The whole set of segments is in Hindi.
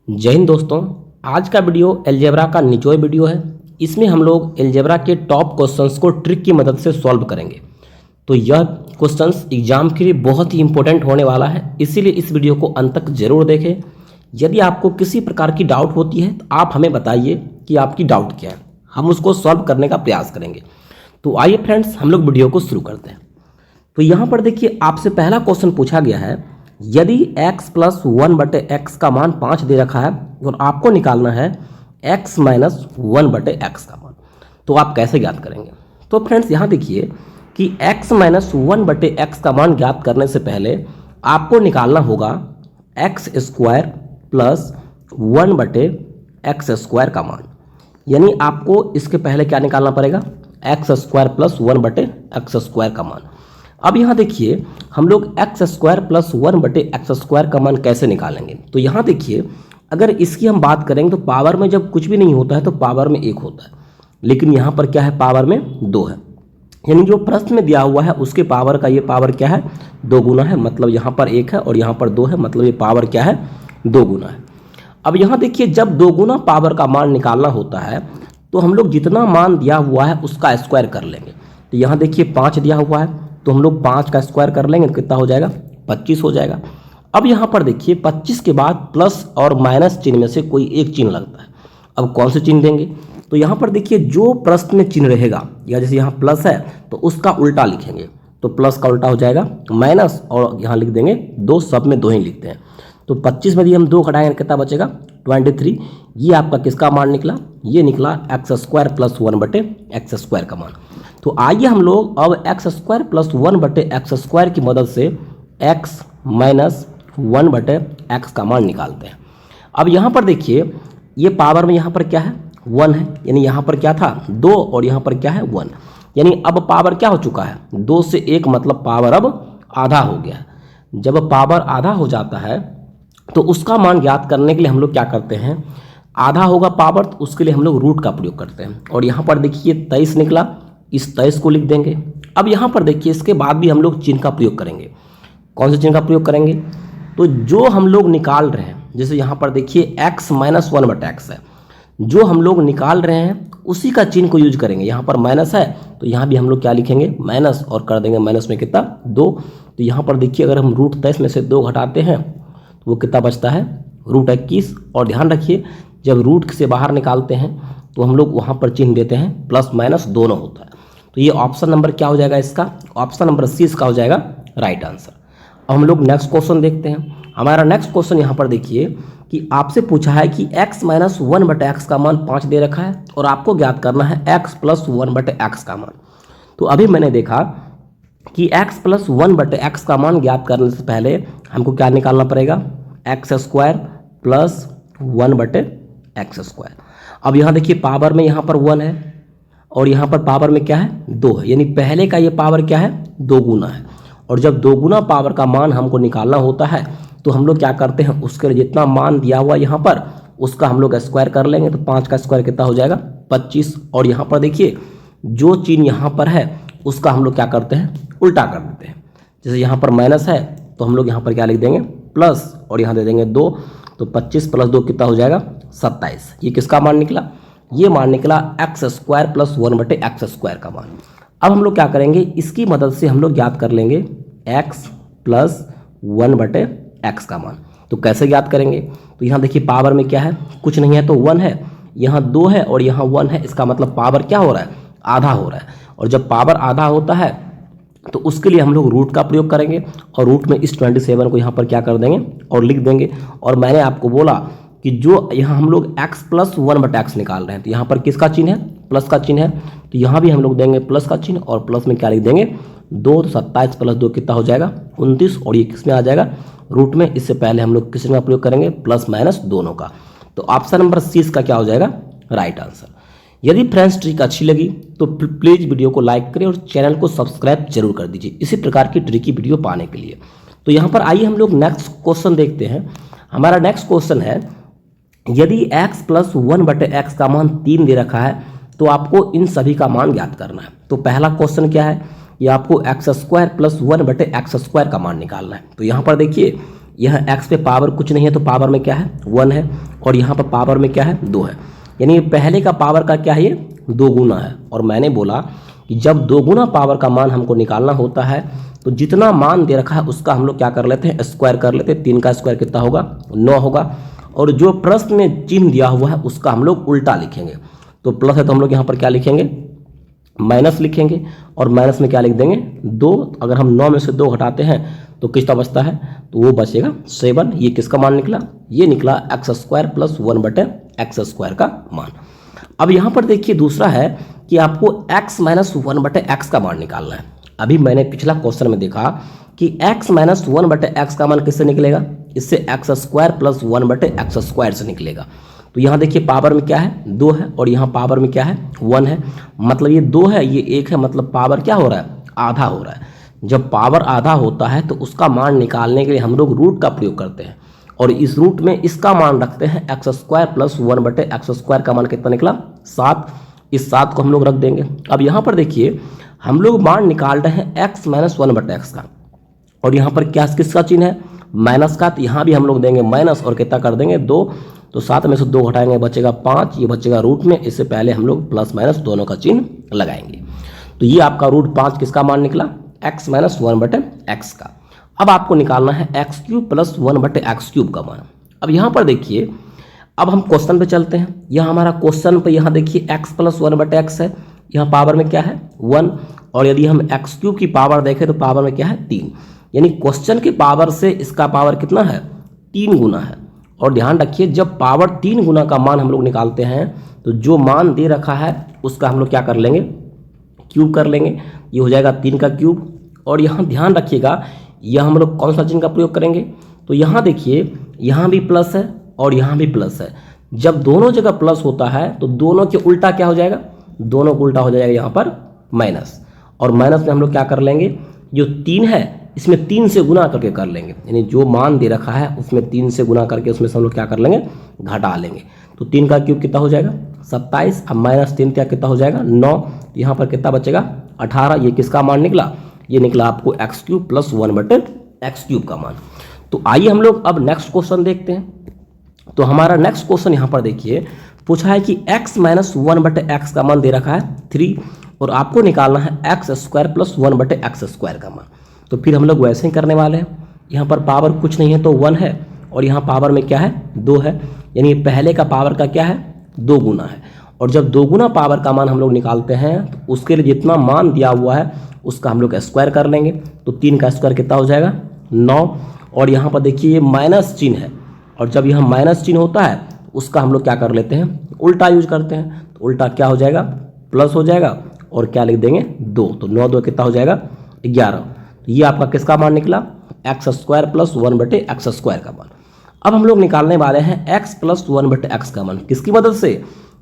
जय हिंद दोस्तों। आज का वीडियो अलजेब्रा का निचोड़ वीडियो है। इसमें हम लोग अलजेब्रा के टॉप क्वेश्चंस को ट्रिक की मदद से सॉल्व करेंगे। तो यह क्वेश्चंस एग्जाम के लिए बहुत ही इंपॉर्टेंट होने वाला है, इसीलिए इस वीडियो को अंत तक जरूर देखें। यदि आपको किसी प्रकार की डाउट होती है तो आप हमें बताइए कि आपकी डाउट क्या है, हम उसको सॉल्व करने का प्रयास करेंगे। तो आइए फ्रेंड्स, हम लोग वीडियो को शुरू करते हैं। तो यहाँ पर देखिए, आपसे पहला क्वेश्चन पूछा गया है, यदि x प्लस 1/x का मान 5 दे रखा है और आपको निकालना है x माइनस 1/x का मान, तो आप कैसे ज्ञात करेंगे? तो फ्रेंड्स यहाँ देखिए कि x माइनस 1/x का मान ज्ञात करने से पहले आपको निकालना होगा x स्क्वायर प्लस 1/x² का मान। यानी आपको इसके पहले क्या निकालना पड़ेगा? x स्क्वायर प्लस 1/x² का मान। अब यहाँ देखिए, हम लोग x स्क्वायर प्लस 1/x² का मान कैसे निकालेंगे? तो यहाँ देखिए, अगर इसकी हम बात करेंगे तो पावर में जब कुछ भी नहीं होता है तो पावर में 1 होता है, लेकिन यहाँ पर क्या है? पावर में 2 है। यानी जो प्रश्न में दिया हुआ है उसके पावर का ये पावर क्या है? 2 गुना है। मतलब यहाँ पर 1 है और यहाँ पर 2 है, मतलब ये पावर क्या है? 2 गुना है। अब यहाँ देखिए, जब 2 गुना पावर का मान निकालना होता है तो हम लोग जितना मान दिया हुआ है उसका स्क्वायर कर लेंगे। तो यहाँ देखिए 5 दिया हुआ है तो हम लोग 5 का स्क्वायर कर लेंगे तो कितना हो जाएगा? 25 हो जाएगा। अब यहाँ पर देखिए 25 के बाद प्लस और माइनस चिन्ह में से कोई एक चिन्ह लगता है। अब कौन से चिन्ह देंगे? तो यहाँ पर देखिए, जो प्रश्न में चिन्ह रहेगा, या जैसे यहाँ प्लस है तो उसका उल्टा लिखेंगे। तो प्लस का उल्टा हो जाएगा माइनस, और यहाँ लिख देंगे 2, सब में 2 ही लिखते हैं। तो 25 में यदि हम 2 घटाएंगे कितना बचेगा? 23। ये आपका किसका मान निकला? ये निकला x स्क्वायर प्लस 1/x² का मान। तो आइए हम लोग अब x स्क्वायर प्लस 1/x² की मदद से x माइनस 1/x का मान निकालते हैं। अब यहाँ पर देखिए, ये पावर में यहाँ पर क्या है? 1 है। यानी यहाँ पर क्या था? 2, और यहाँ पर क्या है? 1। यानी अब पावर क्या हो चुका है? 2 से 1, मतलब पावर अब आधा हो गया है। जब पावर आधा हो जाता है तो उसका मान ज्ञात करने के लिए हम लोग क्या करते हैं? आधा होगा पावर, तो उसके लिए हम लोग रूट का प्रयोग करते हैं। और यहाँ पर देखिए 23 निकला, इस 23 को लिख देंगे। अब यहाँ पर देखिए, इसके बाद भी हम लोग चिन्ह का प्रयोग करेंगे। कौन से चिन्ह का प्रयोग करेंगे? तो जो हम लोग निकाल रहे हैं, जैसे यहाँ पर देखिए x माइनस 1/x है, जो हम लोग निकाल रहे हैं उसी का चिन्ह को यूज करेंगे। यहाँ पर माइनस है तो यहाँ भी हम लोग क्या लिखेंगे? माइनस, और कर देंगे माइनस में कितना? 2। तो यहाँ पर देखिए, अगर हम रूट 23 में से 2 घटाते हैं तो वो कितना बचता है? रूट 21। और ध्यान रखिए, जब रूट से बाहर निकालते हैं तो हम लोग वहाँ पर चिन्ह देते हैं, प्लस माइनस दोनों होता है। तो ये ऑप्शन नंबर क्या हो जाएगा इसका? ऑप्शन नंबर सी इसका हो जाएगा राइट आंसर। अब हम लोग नेक्स्ट क्वेश्चन देखते हैं। हमारा नेक्स्ट क्वेश्चन यहाँ पर देखिए कि आपसे पूछा है कि x माइनस 1/x का मान 5 दे रखा है और आपको ज्ञात करना है x प्लस 1/x का मान। तो अभी मैंने देखा कि x प्लस 1/x का मान ज्ञात करने से पहले हमको क्या निकालना पड़ेगा? x square plus 1/x²। अब यहाँ देखिए, पावर में यहाँ पर 1 है और यहाँ पर पावर में क्या है? 2 है। यानी पहले का ये पावर क्या है? 2 गुना है। और जब 2 गुना पावर का मान हमको निकालना होता है तो हम लोग क्या करते हैं? उसके लिए जितना मान दिया हुआ यहाँ पर उसका हम लोग स्क्वायर कर लेंगे। तो 5 का स्क्वायर कितना हो जाएगा? 25। और यहाँ पर देखिए, जो चिन्ह यहाँ पर है उसका हम लोग क्या करते हैं? उल्टा कर देते हैं। जैसे यहाँ पर माइनस है तो हम लोग यहाँ पर क्या लिख देंगे? प्लस, और यहाँ दे देंगे 2। तो 25 प्लस 2 कितना हो जाएगा? 27। ये किसका मान निकला? ये मान निकला x स्क्वायर प्लस 1/x² का मान। अब हम लोग क्या करेंगे? इसकी मदद से हम लोग ज्ञात कर लेंगे x प्लस 1/x का मान। तो कैसे ज्ञात करेंगे? तो यहाँ देखिए, पावर में क्या है? कुछ नहीं है तो 1 है, यहाँ 2 है और यहाँ 1 है। इसका मतलब पावर क्या हो रहा है? आधा हो रहा है। और जब पावर आधा होता है तो उसके लिए हम लोग रूट का प्रयोग करेंगे, और रूट में इस 27 को यहाँ पर क्या कर देंगे? और लिख देंगे। और मैंने आपको बोला कि जो यहाँ हम लोग x प्लस 1/x निकाल रहे हैं, तो यहाँ पर किसका चिन्ह है? प्लस का चिन्ह है। तो यहाँ भी हम लोग देंगे प्लस का चिन्ह, और प्लस में क्या लिख देंगे? 2। तो 27 प्लस 2 कितना हो जाएगा? 29। और ये किस में आ जाएगा? रूट में। इससे पहले हम लोग किस में प्रयोग करेंगे? प्लस माइनस दोनों का। तो ऑप्शन नंबर सी इसका क्या हो जाएगा? Right answer. यदि फ्रेंड्स ट्रिक अच्छी लगी तो प्लीज़ वीडियो को लाइक करें और चैनल को सब्सक्राइब जरूर कर दीजिए इसी प्रकार की ट्रिकी वीडियो पाने के लिए। तो यहाँ पर आइए हम लोग नेक्स्ट क्वेश्चन देखते हैं। हमारा नेक्स्ट क्वेश्चन है, यदि x प्लस 1/x का मान 3 दे रखा है तो आपको इन सभी का मान ज्ञात करना है। तो पहला क्वेश्चन क्या है? ये आपको x स्क्वायर प्लस 1/x² का मान निकालना है। तो यहाँ पर देखिए, यह x पे पावर कुछ नहीं है तो पावर में क्या है? 1 है। और यहाँ पर पावर में क्या है 2 है, यानी पहले का पावर का क्या है ये 2 गुना है। और मैंने बोला कि जब 2 गुना पावर का मान हमको निकालना होता है तो जितना मान दे रखा है उसका हम लोग क्या कर लेते हैं स्क्वायर कर लेते हैं। 3 का स्क्वायर कितना होगा 9 होगा। और जो प्रश्न में चिन्ह दिया हुआ है उसका हम लोग उल्टा लिखेंगे। तो प्लस है तो हम लोग यहाँ पर क्या लिखेंगे माइनस लिखेंगे, और माइनस में क्या लिख देंगे 2। अगर हम 9 में से 2 घटाते हैं तो कितना बचता है, तो वो बचेगा 7। ये किसका मान निकला, ये निकला x square plus 1/x square का मान। अब यहाँ पर देखिए दूसरा है कि आपको x माइनस 1/x का मान निकालना है। अभी मैंने पिछला क्वेश्चन में देखा कि x माइनस 1/x का मान किससे निकलेगा, इससे x square plus 1/x square से निकलेगा। तो यहाँ देखिए पावर में क्या है 2 है, और यहाँ पावर में क्या है 1 है। मतलब ये 2 है ये 1 है, मतलब पावर क्या हो रहा है आधा हो रहा है। जब पावर आधा होता है तो उसका मान निकालने के लिए हम लोग रूट का प्रयोग करते हैं, और इस रूट में इसका मान रखते हैं x square plus 1/x square का मान कितना निकला 7। इस 7 को हम लोग रख देंगे। अब यहाँ पर देखिए हम लोग मान निकाल रहे हैं x माइनस 1/x का, और यहाँ पर क्या किसका चिन्ह है माइनस का, तो यहाँ भी हम लोग देंगे माइनस और कितना कर देंगे 2। तो 7 में से 2 घटाएंगे बचेगा 5, ये बचेगा रूट में। इससे पहले हम लोग प्लस माइनस दोनों का चिन्ह लगाएंगे। तो ये आपका रूट 5 किसका मान निकला x माइनस 1/x का। अब आपको निकालना है x cube plus 1/x cube का मान। अब यहाँ पर देखिए अब हम क्वेश्चन पे चलते हैं। यहाँ हमारा क्वेश्चन पे यहाँ देखिए x प्लस 1/x है, यहाँ पावर में क्या है 1, और यदि हम एक्स क्यूब की पावर देखें तो पावर में क्या है 3, यानी क्वेश्चन की पावर से इसका पावर कितना है 3 गुना है। और ध्यान रखिए जब पावर 3 गुना का मान हम लोग निकालते हैं तो जो मान दे रखा है उसका हम लोग क्या कर लेंगे क्यूब कर लेंगे, ये हो जाएगा 3 का क्यूब। और यहाँ ध्यान रखिएगा यह हम लोग कौन सा चिन्ह का प्रयोग करेंगे, तो यहाँ देखिए यहाँ भी प्लस है और यहाँ भी प्लस है। जब दोनों जगह प्लस होता है तो दोनों के उल्टा क्या हो जाएगा, दोनों को उल्टा हो जाएगा यहाँ पर माइनस। और माइनस में हम लोग क्या कर लेंगे, जो 3 है इसमें 3 से गुना करके कर लेंगे, यानी जो मान दे रखा है उसमें 3 से गुना करके उसमें से हम लोग क्या कर लेंगे घटा लेंगे। तो 3 का क्यूब कितना हो जाएगा 27, अब माइनस 3 क्या कितना हो जाएगा 9, यहाँ पर कितना बचेगा 18। ये किसका मान निकला, ये निकला आपको x cube plus 1/x cube का मान। तो आइए हम लोग अब नेक्स्ट क्वेश्चन देखते हैं। तो हमारा नेक्स्ट क्वेश्चन यहाँ पर देखिए पूछा है कि x माइनस 1/x का मान दे रखा है 3, और आपको निकालना है x square plus 1/x square का मान। तो फिर हम लोग वैसे ही करने वाले हैं। यहाँ पर पावर कुछ नहीं है तो 1 है, और यहाँ पावर में क्या है 2 है, यानी पहले का पावर का क्या है 2 गुना है। और जब 2 गुना पावर का मान हम लोग निकालते हैं तो उसके लिए जितना मान दिया हुआ है उसका हम लोग स्क्वायर कर लेंगे। तो 3 का स्क्वायर कितना हो जाएगा 9, और यहाँ पर देखिए ये माइनस चिन्ह है, और जब यहाँ माइनस चिन्ह होता है उसका हम लोग क्या कर लेते हैं उल्टा यूज करते हैं। तो उल्टा क्या हो जाएगा प्लस हो जाएगा, और क्या लिख देंगे 2। तो 9 2 कितना हो जाएगा 11। तो ये आपका किसका मान निकला x square plus 1/x square का मान। अब हम लोग निकालने वाले हैं x प्लस 1/x का मान किसकी मदद से,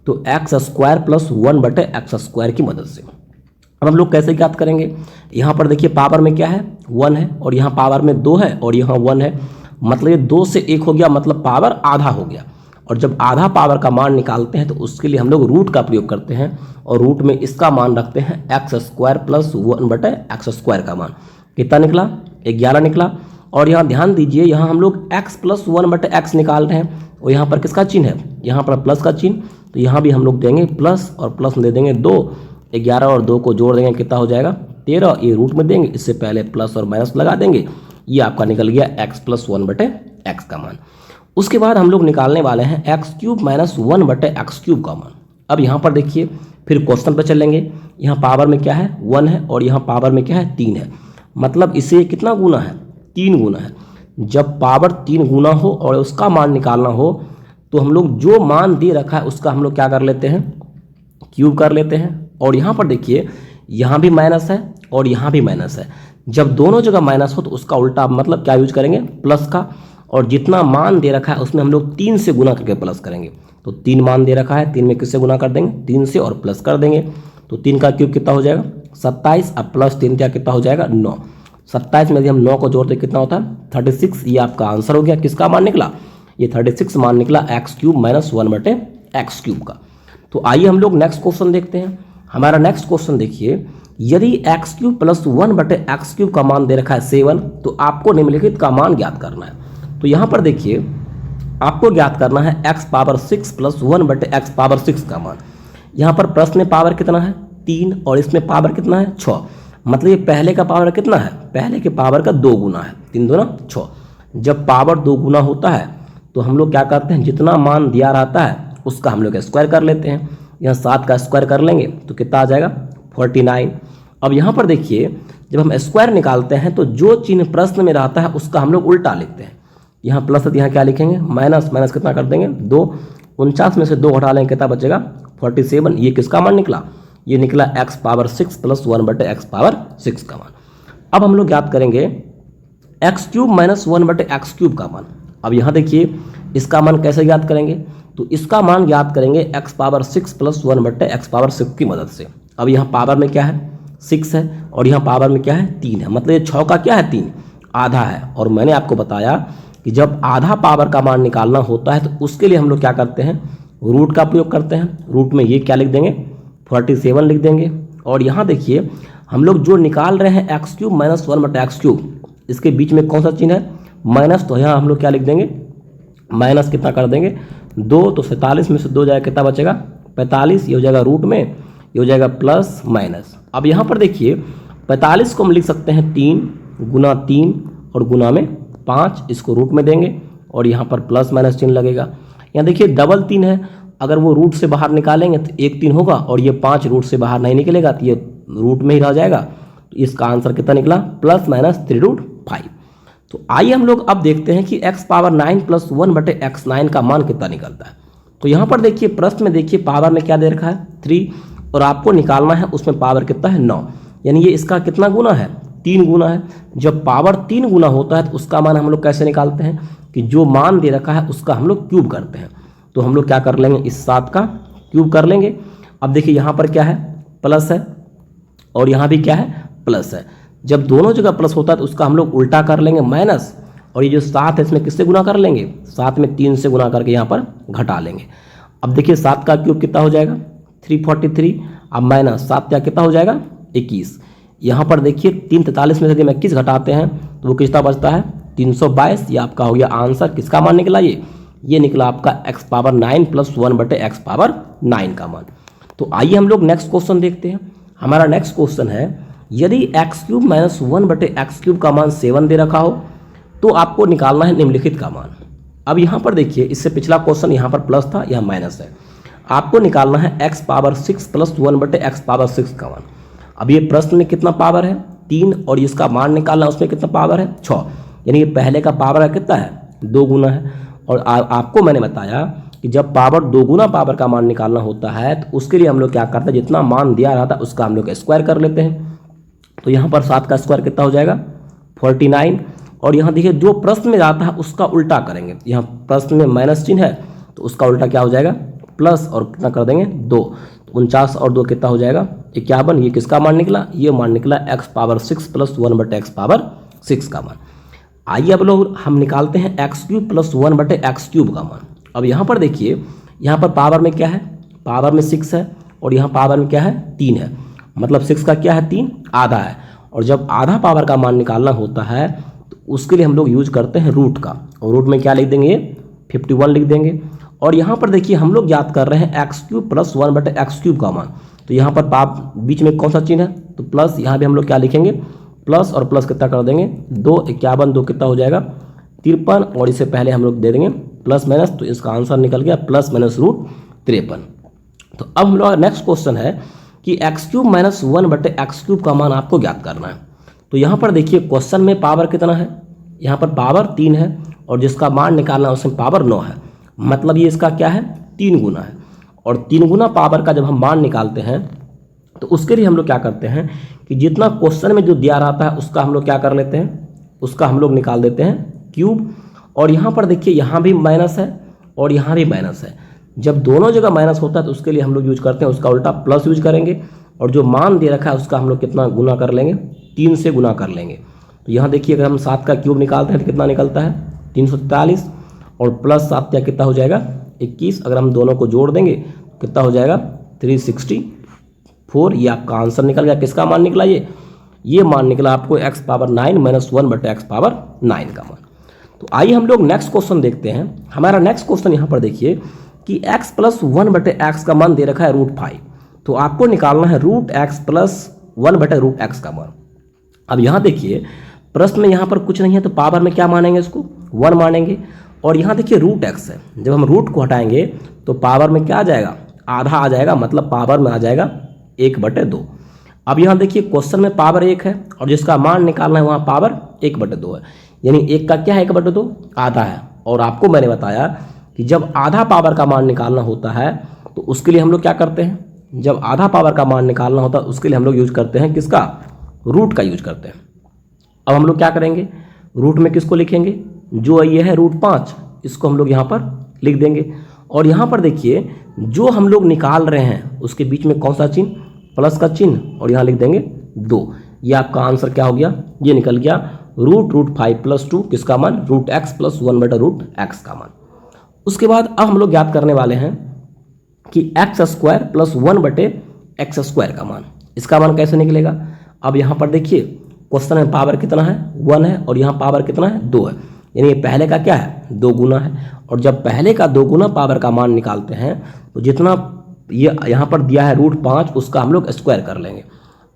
तो x square plus 1/x square की मदद से। अब हम लोग कैसे ज्ञात करेंगे, यहाँ पर देखिए पावर में क्या है 1 है, और यहाँ पावर में 2 है, और यहाँ 1 है। मतलब ये 2 से 1 हो गया, मतलब पावर आधा हो गया। और जब आधा पावर का मान निकालते हैं तो उसके लिए हम लोग रूट का प्रयोग करते हैं, और रूट में इसका मान रखते हैं x square plus 1/x square का मान। कितना निकला 11 निकला। और यहाँ ध्यान दीजिए यहाँ हम लोग x प्लस 1/x निकाल रहे हैं, और यहाँ पर किसका चिन्ह है, यहाँ पर प्लस का चिन्ह। तो यहाँ भी हम लोग देंगे प्लस, और प्लस में दे देंगे 2। 11 और 2 को जोड़ देंगे कितना हो जाएगा 13, ये रूट में देंगे, इससे पहले प्लस और माइनस लगा देंगे। ये आपका निकल गया x प्लस 1/x का मान। उसके बाद हम लोग निकालने वाले हैं x cube minus 1/x cube का मान। अब यहाँ पर देखिए फिर क्वेश्चन पर चलेंगे। यहाँ पावर में क्या है 1 है, और यहाँ पावर में क्या है 3 है, मतलब इसे कितना गुना है 3 गुना है। जब पावर 3 गुना हो और उसका मान निकालना हो तो हम लोग जो मान दे रखा है उसका हम लोग क्या कर लेते हैं क्यूब कर लेते हैं। और यहाँ पर देखिए यहाँ भी माइनस है और यहाँ भी माइनस है। जब दोनों जगह माइनस हो तो उसका उल्टा मतलब क्या यूज करेंगे प्लस का, और जितना मान दे रखा है उसमें हम लोग 3 से गुना करके प्लस करेंगे। तो 3 मान दे रखा है, 3 में किससे गुना कर देंगे 3 से, और प्लस कर देंगे। तो 3 का क्यूब कितना हो जाएगा 27, अब प्लस 3 क्या कितना हो जाएगा 9। 27 में यदि हम 9 को जोड़ते कितना होता है 36। ये आपका आंसर हो गया। किसका मान निकला, ये 36 मान निकला x cube minus 1/x cube का। तो आइए हम लोग नेक्स्ट क्वेश्चन देखते हैं। हमारा नेक्स्ट क्वेश्चन देखिए, यदि x cube plus 1/x cube का मान दे रखा है 7, तो आपको निम्नलिखित का मान ज्ञात करना है। तो यहाँ पर देखिए आपको ज्ञात करना है x पावर 6 प्लस 1 बटे x पावर 6 का मान। यहाँ पर प्रश्न में पावर कितना है 3 और इसमें पावर कितना है 6, मतलब ये पहले का पावर कितना है, पहले के पावर का 2 गुना है, 3 दूना 6। जब पावर 2 गुना होता है तो हम लोग क्या करते हैं, जितना मान दिया रहता है उसका हम लोग स्क्वायर कर लेते हैं। यहाँ 7 का स्क्वायर कर लेंगे तो कितना आ जाएगा 49। अब यहाँ पर देखिए जब हम स्क्वायर निकालते हैं तो जो चिन्ह प्रश्न में रहता है उसका हम लोग उल्टा लिखते हैं। यहाँ प्लस है तो यहाँ क्या लिखेंगे माइनस, माइनस कितना कर देंगे 2, 49 में से 2 घटा लेंगे कितना बचेगा 47। ये किसका मान निकला, ये निकला x पावर 6 प्लस 1 बटे x पावर 6 का मान। अब हम लोग ज्ञात करेंगे एक्स क्यूब माइनस 1 बटे एक्स क्यूब का मान। अब यहाँ देखिए इसका मान कैसे ज्ञात करेंगे, तो इसका मान ज्ञात करेंगे x पावर 6 प्लस 1 बटे x पावर 6 की मदद से। अब यहाँ पावर में क्या है 6 है और यहाँ पावर में क्या है 3 है, मतलब ये 6 का क्या है 3 आधा है। और मैंने आपको बताया कि जब आधा पावर का मान निकालना होता है तो उसके लिए हम लोग क्या करते हैं रूट का प्रयोग करते हैं। रूट में ये क्या लिख देंगे 47 लिख देंगे। और यहाँ देखिए हम लोग जो निकाल रहे हैं एक्स क्यूब माइनस 1 बटा एक्स क्यूब, इसके बीच में कौन सा चिन्ह है माइनस, तो यहाँ हम लोग क्या लिख देंगे माइनस कितना कर देंगे 2, तो 47 में से 2 जाएगा कितना बचेगा 45, ये हो जाएगा रूट में, ये हो जाएगा प्लस माइनस। अब यहाँ पर देखिए 45 को हम लिख सकते हैं 3 गुना 3 और गुना में 5, इसको रूट में देंगे और यहाँ पर प्लस माइनस चिन्ह लगेगा। यहाँ देखिए डबल 3 है, अगर वो रूट से बाहर निकालेंगे तो 1 3 होगा और ये 5 रूट से बाहर नहीं निकलेगा तो ये रूट में ही रह जाएगा। तो इसका आंसर कितना निकला प्लस माइनस 3√5। तो आइए हम लोग अब देखते हैं कि x पावर 9 प्लस 1 बटे x9 का मान कितना निकलता है। तो यहाँ पर देखिए प्रश्न में देखिए पावर में क्या दे रखा है 3 और आपको निकालना है उसमें पावर कितना है 9, यानी ये इसका कितना गुना है 3 गुना है। जब पावर 3 गुना होता है तो उसका मान हम लोग कैसे निकालते हैं कि जो मान दे रखा है उसका हम लोग क्यूब करते हैं। तो हम लोग क्या कर लेंगे इस 7 का क्यूब कर लेंगे। अब देखिए यहाँ पर क्या है प्लस है और यहाँ भी क्या है प्लस है। जब दोनों जगह प्लस होता है तो उसका हम लोग उल्टा कर लेंगे माइनस, और ये जो 7 है इसमें किससे गुना कर लेंगे 7 में 3 से गुना करके यहाँ पर घटा लेंगे। अब देखिए 7 का क्यूब कितना हो जाएगा 343, अब माइनस 7 का कितना हो जाएगा 21। यहाँ पर देखिए 343 में से यदि हम 21 घटाते हैं तो वो कितना बचता है 322। ये आपका हो गया आंसर। किसका मान निकला ये निकला आपका x पावर 9 प्लस 1 बटे x पावर 9 का मान। तो आइए हम लोग नेक्स्ट क्वेश्चन देखते हैं। हमारा नेक्स्ट क्वेश्चन है यदि एक्स क्यूब माइनस 1 बटे एक्स क्यूब का मान 7 दे रखा हो तो आपको निकालना है निम्नलिखित का मान। अब यहाँ पर देखिए इससे पिछला क्वेश्चन यहाँ पर प्लस था, यहाँ माइनस है। आपको निकालना है x पावर 6 प्लस 1 बटे x पावर 6 का मान। अब ये प्रश्न में कितना पावर है 3 और इसका मान निकालना उसमें कितना पावर है 6, यानी ये पहले का पावर है कितना है 2 गुना है। और आपको मैंने बताया कि जब पावर 2 गुना पावर का मान निकालना होता है तो उसके लिए हम लोग क्या करते हैं जितना मान दिया रहता है उसका हम लोग स्क्वायर कर लेते हैं। तो यहाँ पर 7 का स्क्वायर कितना हो जाएगा 49। और यहाँ देखिए जो प्रश्न में जाता है उसका उल्टा करेंगे। यहाँ प्रश्न में माइनस चिन्ह है तो उसका उल्टा क्या हो जाएगा प्लस, और कितना कर देंगे 2, तो 49 और 2 कितना हो जाएगा 51। ये किसका मान निकला, ये मान निकला x पावर 6 प्लस 1 बटे x पावर 6 का मान। आइए अब लोग हम निकालते हैं एक्स क्यूब प्लस 1 बटे एक्स क्यूब का मान। अब यहाँ पर देखिए यहाँ पर पावर में क्या है, पावर में 6 है और यहाँ पावर में क्या है 3 है, मतलब 6 का क्या है 3 आधा है। और जब आधा पावर का मान निकालना होता है तो उसके लिए हम लोग यूज करते हैं रूट का, और रूट में क्या लिख देंगे 51 लिख देंगे। और यहाँ पर देखिए हम लोग याद कर रहे हैं एक्स क्यूब प्लस 1 बटे एक्स क्यूब का मान। तो यहाँ पर बीच में कौन सा चिन्ह है तो प्लस, यहाँ भी हम लोग क्या लिखेंगे प्लस, और प्लस कितना कर देंगे 2, 51 2 कितना हो जाएगा 53, और इससे पहले हम लोग दे देंगे प्लस माइनस, तो इसका आंसर निकल गया प्लस माइनस रूट 53। तो अब हम लोग नेक्स्ट क्वेश्चन है कि एक्स क्यूब माइनस 1 बटे एक्स क्यूब का मान आपको ज्ञात करना है। तो यहाँ पर देखिए क्वेश्चन में पावर कितना है, यहाँ पर पावर 3 है और जिसका मान निकालना है उसमें पावर 9 है, मतलब ये इसका क्या है 3 गुना है। और 3 गुना पावर का जब हम मान निकालते हैं तो उसके लिए हम लोग क्या करते हैं कि जितना क्वेश्चन में जो दिया रहता है उसका हम लोग क्या कर लेते हैं, उसका हम लोग निकाल देते हैं क्यूब। और यहाँ पर देखिए यहाँ भी माइनस है और यहाँ भी माइनस है। जब दोनों जगह माइनस होता है तो उसके लिए हम लोग यूज करते हैं उसका उल्टा प्लस यूज करेंगे, और जो मान दे रखा है उसका हम लोग कितना गुना कर लेंगे 3 से गुना कर लेंगे। तो यहाँ देखिए अगर हम 7 का क्यूब निकालते हैं तो कितना निकलता है 343, और प्लस 7 या कितना हो जाएगा 21। अगर हम दोनों को जोड़ देंगे कितना हो जाएगा 364। ये आपका आंसर निकल गया। किसका मान निकला ये मान निकला आपको x पावर 9 माइनस 1 बटे x पावर 9 का मान। तो आइए हम लोग नेक्स्ट क्वेश्चन देखते हैं। हमारा नेक्स्ट क्वेश्चन यहाँ पर देखिए कि x प्लस 1/x का मान दे रखा है √5, तो आपको निकालना है √x प्लस 1/√x का मान। अब यहाँ देखिए प्रश्न में यहाँ पर कुछ नहीं है, तो पावर में क्या मानेंगे, इसको 1 मानेंगे। और यहाँ देखिए √x है, जब हम रूट को हटाएंगे तो पावर में क्या आ जाएगा, आधा आ जाएगा, मतलब पावर में आ जाएगा 1/2। अब यहाँ देखिए क्वेश्चन में पावर 1 है और जिसका मान निकालना है वहाँ पावर 1/2 है, यानी 1 का क्या है 1/2, आधा है। और आपको मैंने बताया कि जब आधा पावर का मान निकालना होता है तो उसके लिए हम लोग क्या करते हैं, जब आधा पावर का मान निकालना होता है उसके लिए हम लोग यूज करते हैं किसका, रूट का यूज करते हैं। अब हम लोग क्या करेंगे, रूट में किसको लिखेंगे, जो ये है √5, इसको हम लोग यहाँ पर लिख देंगे। और यहाँ पर देखिए जो हम लोग निकाल रहे हैं उसके बीच में कौन सा चिन्ह, प्लस का चिन्ह, और यहाँ लिख देंगे 2। ये आपका आंसर क्या हो गया, ये निकल गया √5 + 2 किसका मान, √x प्लस 1/√x का मान। उसके बाद अब हम लोग ज्ञात करने वाले हैं कि x² प्लस 1/x² का मान, इसका मान कैसे निकलेगा। अब यहाँ पर देखिए क्वेश्चन में पावर कितना है, 1 है, और यहाँ पावर कितना है, 2 है, यानी ये पहले का क्या है, 2 गुना है। और जब पहले का 2 गुना पावर का मान निकालते हैं तो जितना ये यहाँ पर दिया है √5 उसका हम लोग स्क्वायर कर लेंगे।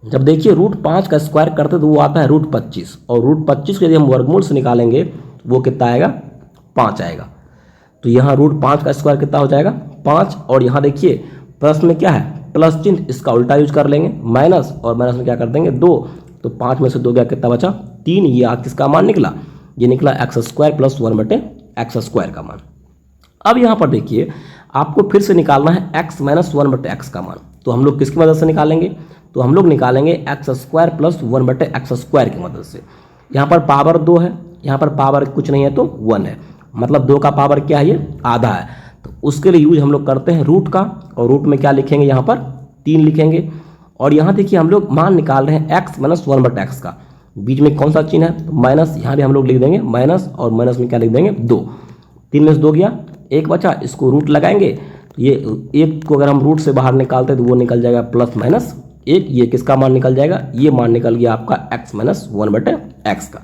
जब देखिए √5 का स्क्वायर करते तो वो आता है √25, और √25 को यदि हम वर्गमूल से निकालेंगे तो वो कितना आएगा, 5 आएगा। तो यहाँ √5 का स्क्वायर कितना हो जाएगा, 5। और यहाँ देखिए प्रश्न में क्या है, प्लस चिन्ह, इसका उल्टा यूज कर लेंगे, माइनस, और माइनस में क्या कर देंगे 2, तो 5 में से 2 गया, कितना बचा 3। ये किसका मान निकला, ये निकला x² प्लस 1/x² का मान। अब यहाँ पर देखिए आपको फिर से निकालना है x माइनस 1/x का मान, तो हम लोग किसकी मदद से निकालेंगे, तो हम लोग निकालेंगे x² प्लस 1/x² की मदद से। यहाँ पर पावर 2 है, यहाँ पर पावर कुछ नहीं है तो 1 है, मतलब 2 का पावर क्या है, ये आधा है। तो उसके लिए यूज हम लोग करते हैं रूट का, और रूट में क्या लिखेंगे, यहाँ पर 3 लिखेंगे। और यहाँ देखिए हम लोग मान निकाल रहे हैं x माइनस 1/x का, बीच में कौन सा चिन्ह है, माइनस, यहाँ भी हम लोग लिख देंगे माइनस, और माइनस में क्या लिख देंगे 2। 3 में से 2 गया, 1 बचा, इसको रूट लगाएंगे, तो ये 1 को अगर हम रूट से बाहर निकालते हैं तो वो निकल जाएगा +-1। ये किसका मान निकल जाएगा, ये मान निकल गया आपका x माइनस 1/x का।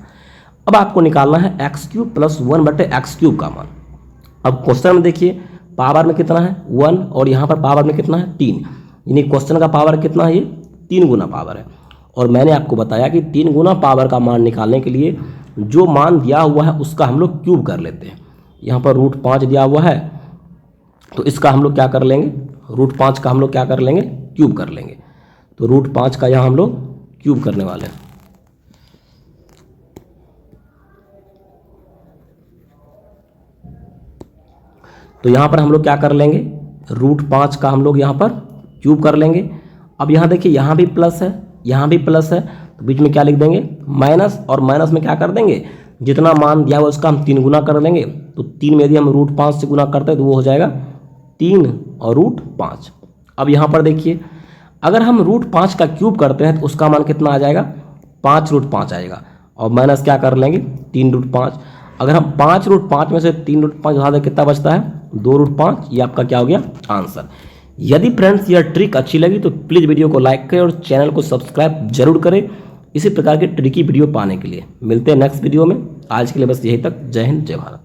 अब आपको निकालना है x³ प्लस 1/x³ का मान। अब क्वेश्चन में देखिए पावर में कितना है 1, और यहाँ पर पावर में कितना है 3, यानी क्वेश्चन का पावर कितना है, ये 3 गुना पावर है। और मैंने आपको बताया कि 3 गुना पावर का मान निकालने के लिए जो मान दिया हुआ है उसका हम लोग क्यूब कर लेते हैं। यहाँ पर √5 दिया हुआ है तो इसका हम लोग क्या कर लेंगे, √5 का हम लोग क्या कर लेंगे, क्यूब कर लेंगे। तो √5 का यहाँ हम लोग क्यूब करने वाले हैं। तो यहाँ पर हम लोग क्या कर लेंगे, √5 का हम लोग यहाँ पर क्यूब कर लेंगे। अब यहाँ देखिए यहाँ भी प्लस है, यहाँ भी प्लस है, तो बीच में क्या लिख देंगे माइनस, और माइनस में क्या कर देंगे, जितना मान दिया हुआ उसका हम 3 गुना कर देंगे। तो 3 में यदि हम √5 से गुना करते हैं तो वो हो जाएगा 3 और √5। अब यहाँ पर देखिए अगर हम √5 का क्यूब करते हैं तो उसका मान कितना आ जाएगा, 5√5 आएगा, और माइनस क्या कर लेंगे 3√5। अगर हम 5√5 में से 3√5 हटा दें कितना बचता है, 2√5। ये आपका क्या हो गया आंसर। यदि फ्रेंड्स यह ट्रिक अच्छी लगी तो प्लीज़ वीडियो को लाइक करें और चैनल को सब्सक्राइब जरूर करें इसी प्रकार की ट्रिकी वीडियो पाने के लिए। मिलते हैं नेक्स्ट वीडियो में, आज के लिए बस यही तक। जय हिंद, जय भारत।